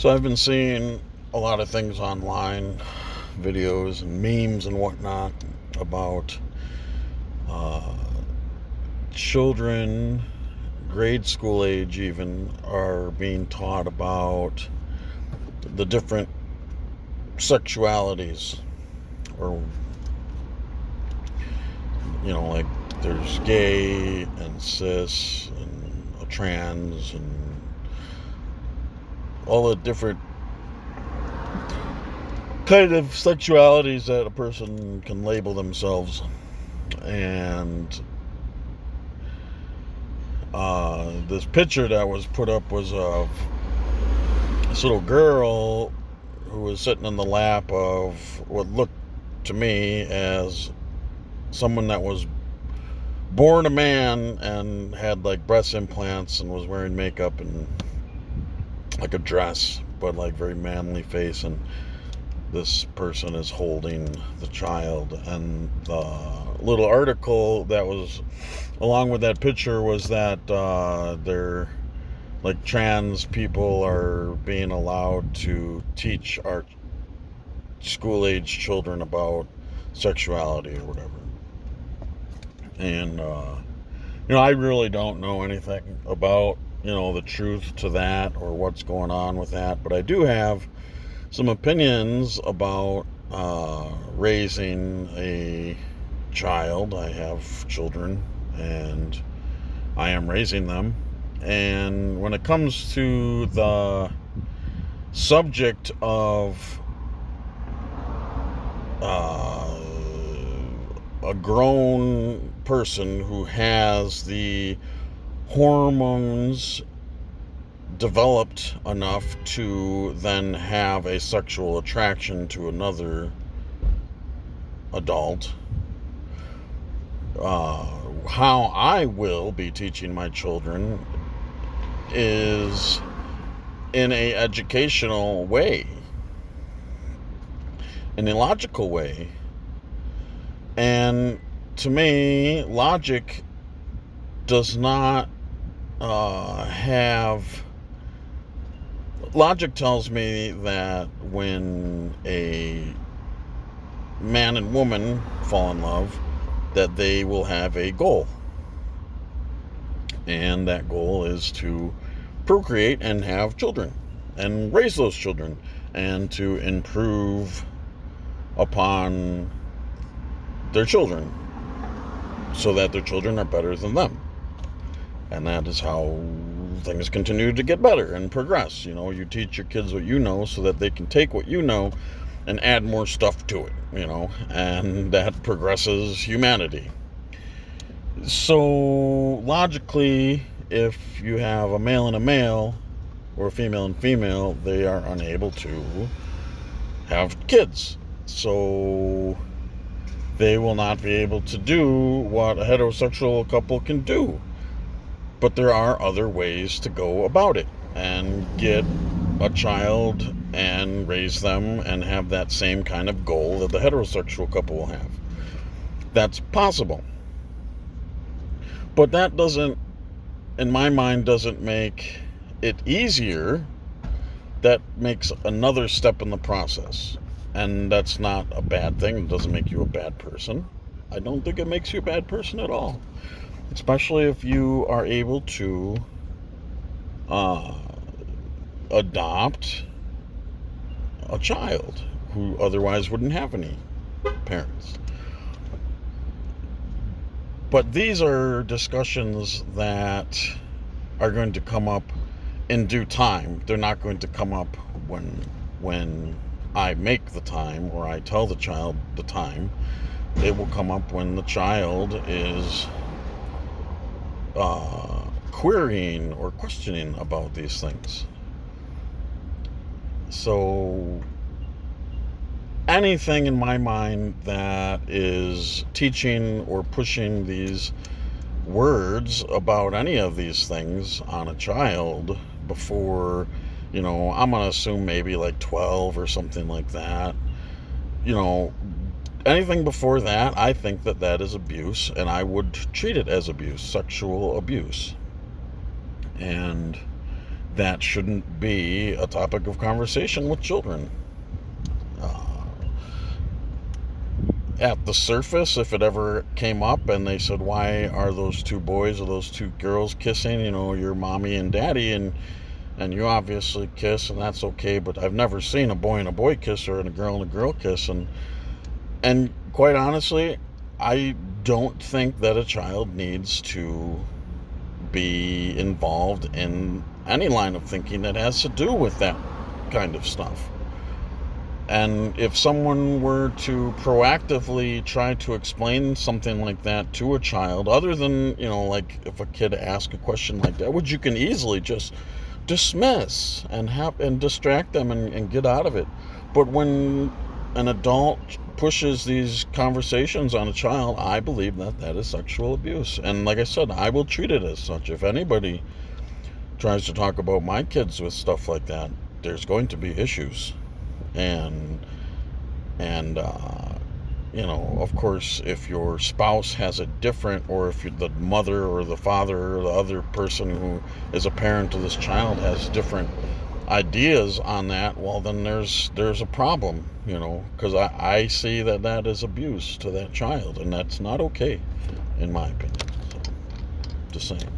So I've been seeing a lot of things online, videos and memes and whatnot about uh, children, grade school age even, are being taught about the different sexualities, or like there's gay and cis and a trans and all the different kind of sexualities that a person can label themselves. And this picture that was put up was of this little girl who was sitting in the lap of what looked to me as someone that was born a man and had like breast implants and was wearing makeup and like a dress, but like very manly face. And this person is holding the child. And the little article that was along with that picture was that they're like trans people are being allowed to teach our school age children about sexuality or whatever. And I really don't know anything about the truth to that or what's going on with that, but I do have some opinions about raising a child. I have children and I am raising them. And when it comes to the subject of a grown person who has the hormones developed enough to then have a sexual attraction to another adult, how I will be teaching my children is in a educational way, in a logical way. And to me, logic does not logic tells me that when a man and woman fall in love, that they will have a goal. And that goal is to procreate and have children and raise those children and to improve upon their children so that their children are better than them. And that is how things continue to get better and progress. You teach your kids what you know so that they can take what you know and add more stuff to it, and that progresses humanity. So logically, if you have a male and a male or a female and female, they are unable to have kids. So they will not be able to do what a heterosexual couple can do. But there are other ways to go about it and get a child and raise them and have that same kind of goal that the heterosexual couple will have. That's possible. But that doesn't, in my mind, doesn't make it easier. That makes another step in the process. And that's not a bad thing. It doesn't make you a bad person. I don't think it makes you a bad person at all. Especially if you are able to adopt a child who otherwise wouldn't have any parents. But these are discussions that are going to come up in due time. They're not going to come up when I make the time or I tell the child the time. They will come up when the child is querying or questioning about these things. So anything in my mind that is teaching or pushing these words about any of these things on a child before, I'm going to assume maybe like 12 or something like that, anything before that, I think that is abuse, and I would treat it as abuse, sexual abuse. And that shouldn't be a topic of conversation with children. At the surface, if it ever came up and they said, why are those two boys or those two girls kissing, your mommy and daddy, and you obviously kiss, and that's okay, but I've never seen a boy and a boy kiss or a girl and a girl kiss. And quite honestly, I don't think that a child needs to be involved in any line of thinking that has to do with that kind of stuff. And if someone were to proactively try to explain something like that to a child, other than, like if a kid asks a question like that, which you can easily just dismiss and distract them and get out of it. But when an adult pushes these conversations on a child, I believe that that is sexual abuse. And like I said, I will treat it as such. If anybody tries to talk about my kids with stuff like that, there's going to be issues. And of course, if your spouse has a different, or if the mother or the father or the other person who is a parent to this child has different ideas on that, well, then there's a problem, because I see that is abuse to that child, and that's not okay, in my opinion. So, just saying.